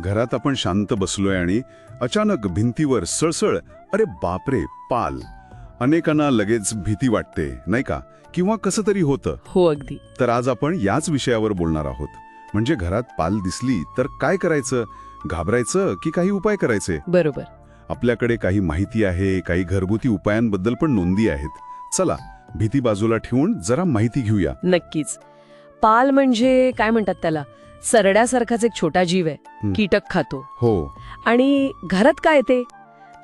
घरात आपण शांत बसलोय आणि अचानक भिंतीवर सळसळ, अरे बापरे, पाल. अनेकांना लगेच भीती वाटते, नाही का? किंवा कसं तरी होतं. हो, अगदी. तर आज आपण याच विषयावर बोलणार आहोत. म्हणजे घरात पाल दिसली तर काय करायचं? घाबरायचं की काही उपाय करायचे? बरोबर. आपल्याकडे काही माहिती आहे, काही घरगुती उपायांबद्दल पण नोंदी आहेत. चला, भीती बाजूला ठेवून जरा माहिती घेऊया. नक्कीच. पाल म्हणजे काय म्हणतात त्याला, सरड्यासारखाच एक छोटा जीव आहे. कीटक खातो. हो. आणि घरात काय येते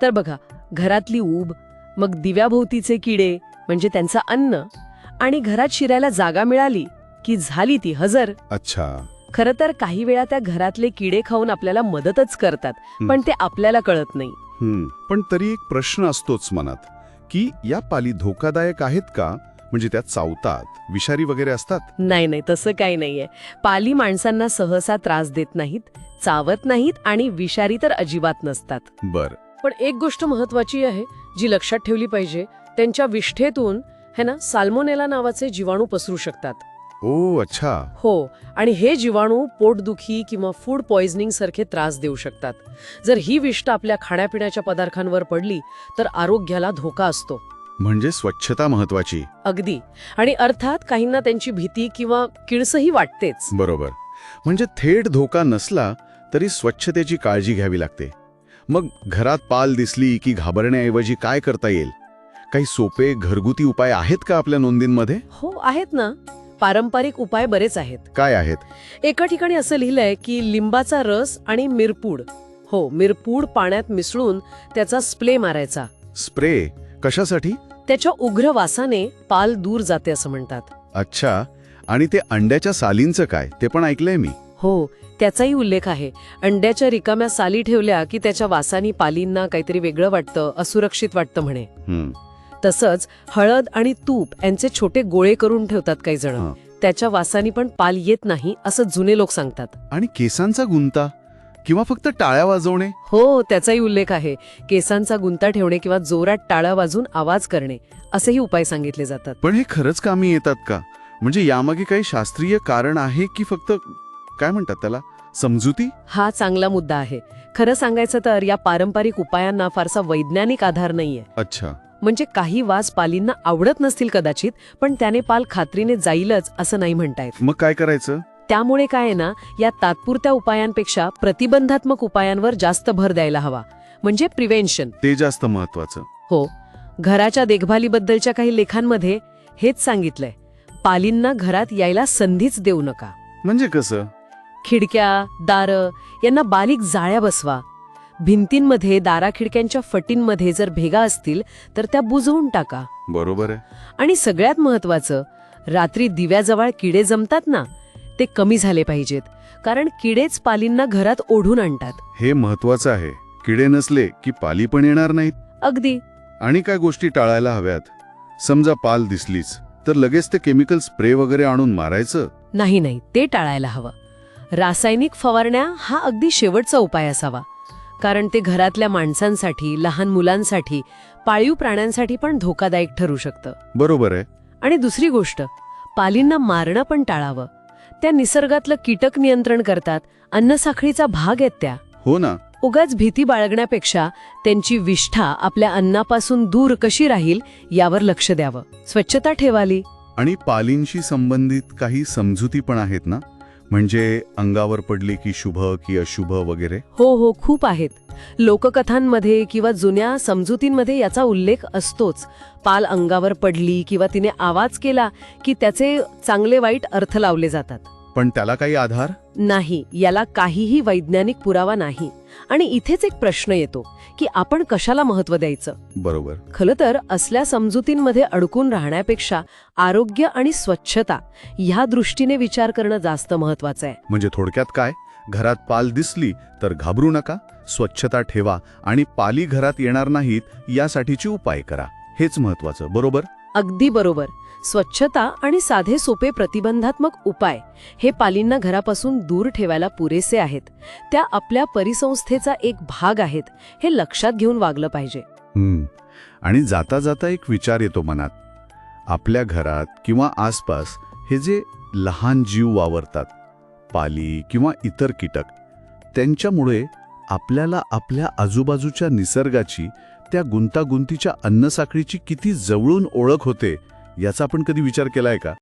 तर बघा, घरातली ऊब, मग दिव्याभोवतीचे किडे म्हणजे त्यांचं अन्न, आणि घरात शिरायला जागा मिळाली की झाली ती हजर. अच्छा. खरं तर काही वेळा त्या घरातले किडे खाऊन आपल्याला मदतच करतात, पण ते आपल्याला कळत नाही. पण तरी एक प्रश्न असतोच मनात, की या पाली धोकादायक आहेत का? म्हणजे त्यात चावतात, विषारी वगैरे असतात? नाही नाही, तसं काही नाहीये. पाली माणसांना सहसा त्रास देत नाहीत, चावत नाहीत आणि विषारी तर अजिबात नसतात. बर. पण एक गोष्ट महत्वाची आहे जी लक्षात ठेवली पाहिजे, त्यांच्या विष्ठेतून साल्मोनेला नावाचे जीवाणू पसरू शकतात. ओ, अच्छा. हो, आणि हे जीवाणू पोटदुखी किंवा फूड पॉइझनिंग सारखे त्रास देऊ शकतात. जर ही विष्ठ आपल्या खाण्यापिण्याच्या पदार्थांवर पडली तर आरोग्याला धोका असतो. म्हणजे स्वच्छता महत्वाची. अगदी. आणि अर्थात काहींना त्यांची भीती किंवा किळसही वाटतेच. बरोबर. म्हणजे थेट धोका नसला तरी स्वच्छतेची काळजी घ्यावी लागते. मग घरात पाल दिसली की घाबरण्याऐवजी काय करता येईल? काही सोपे घरगुती उपाय आहेत का आपल्या नोंदींमध्ये? हो, आहेत ना. पारंपरिक उपाय बरेच आहेत. काय आहेत? एका ठिकाणी असं लिहिलंय की लिंबाचा रस आणि मिरपूड, मिरपूड पाण्यात मिसळून त्याचा स्प्रे मारायचा. स्प्रे कशासाठी? त्याच्या उग्र वासाने पाल दूर जाते असं म्हणतात. अच्छा. आणि ते अंड्याच्या सालींचं काय? ते पण ऐकलंय मी. हो, त्याचाही उल्लेख आहे. अंड्याच्या रिकाम्या साली ठेवल्या की त्याच्या वासानी पालींना काहीतरी वेगळं वाटतं, असुरक्षित वाटतं म्हणे. तसंच हळद आणि तूप यांचे छोटे गोळे करून ठेवतात काही जण. त्याच्या वासानी पण पाल येत नाही असं जुने लोक सांगतात. आणि केसांचा गुंता किंवा फक्त टाळ्या वाजवणे? हो, त्याचाही उल्लेख आहे. केसांचा गुंता ठेवणे किंवा जोरात टाळ्या वाजून आवाज करणे असेही उपाय सांगितले जातात. पण हे खरंच कामी येतात का? म्हणजे यामागे काही शास्त्रीय कारण आहे की फक्त काय म्हणतात त्याला, समजुती? हा चांगला मुद्दा आहे. खरं सांगायचं तर या पारंपरिक उपायांना फारसा वैज्ञानिक आधार नाहीये. अच्छा. म्हणजे काही वास पालींना आवडत नसतील कदाचित, पण त्याने पाल खात्रीने जाईलच असं नाही म्हणतायत. मग काय करायचं? त्यामुळे काय आहे ना, या तात्पुरत्या उपायांपेक्षा प्रतिबंधात्मक उपायांवर जास्त भर द्यायला हवा. म्हणजे प्रिव्हेन्शन. ते जास्त महत्वाचं. हो. घराच्या देखभालीबद्दलच्या काही लेखांमध्ये हेच सांगितलंय. पालींना घरात यायला संधीच देऊ नका. म्हणजे कसं? खिडक्या, दारं यांना बारीक जाळ्या बसवा. भिंतींमध्ये, दारा-खिडक्यांच्या फटींमध्ये जर भेगा असतील तर त्या बुजवून टाका. बरोबर आहे. आणि सगळ्यात महत्वाचं, रात्री दिव्याजवळ किडे जमतात ना, ते कमी झाले पाहिजेत. कारण किडेच पालींना घरात ओढून आणतात. हे महत्वाचं आहे. किडे नसले की पाली पण येणार नाहीत. अगदी. आणि काय गोष्टी टाळायला हव्यात? समजा पाल दिसलीच तर लगेच ते केमिकल स्प्रे वगैरे आणून मारायचं? नाही, ते टाळायला हवं. रासायनिक फवारण्या हा अगदी शेवटचा उपाय असावा. कारण ते घरातल्या माणसांसाठी, लहान मुलांसाठी, पाळीव प्राण्यांसाठी पण धोकादायक ठरू शकतं. बरोबर आहे. आणि दुसरी गोष्ट, पालींना मारणं पण टाळावं. त्या निसर्गातलं कीटक नियंत्रण करतात, अन्नसाखळीचा भाग आहेत त्या. हो ना. उगाच भीती बाळगण्यापेक्षा त्यांची विष्ठा आपल्या अन्नापासून दूर कशी राहील यावर लक्ष द्यावं. स्वच्छता ठेवाली. आणि पालींशी संबंधित काही समजुती पण आहेत ना? म्हणजे अंगावर पडली की शुभ की अशुभ वगैरे? हो, खूप आहेत. लोककथांमध्ये किंवा जुन्या समजुतींमध्ये याचा उल्लेख असतोच. पाल अंगावर पडली किंवा तिने आवाज केला की त्याचे चांगले वाईट अर्थ लावले जातात. पण त्याला काही आधार नाही. याला काहीही वैज्ञानिक पुरावा नाही. आणि इथेच एक प्रश्न येतो की आपण कशाला महत्त्व द्यायचं? बरोबर. खरं तर असल्या समजुतींमध्ये अडकून राहण्यापेक्षा आरोग्य आणि स्वच्छता ह्या दृष्टीने विचार करणं जास्त महत्वाचं आहे. म्हणजे थोडक्यात काय? घरात पाल दिसली तर घाबरू नका, स्वच्छता ठेवा आणि पाली घरात येणार नाहीत यासाठीची उपाय करा. हेच महत्वाचं. बरोबर? अगदी बरोबर. स्वच्छता आणि साधे सोपे प्रतिबंधात्मक उपाय हे पालींना घरापासून दूर ठेवायला पुरेसे आहेत. त्या आपल्या परिसंस्थेचा एक भाग आहेत हे लक्षात घेऊन वागलं पाहिजे. आणि जाता जाता एक विचार येतो मनात. आपल्या घरात किंवा आसपास हे जे लहान जीव वावरतात, पाली किंवा इतर कीटक, त्यांच्यामुळे आपल्याला आपल्या आजूबाजूच्या निसर्गाची, त्या गुंतागुंतीच्या अन्नसाखळीची किती जवळून ओळख होते याचा आपण कधी विचार केलाय का?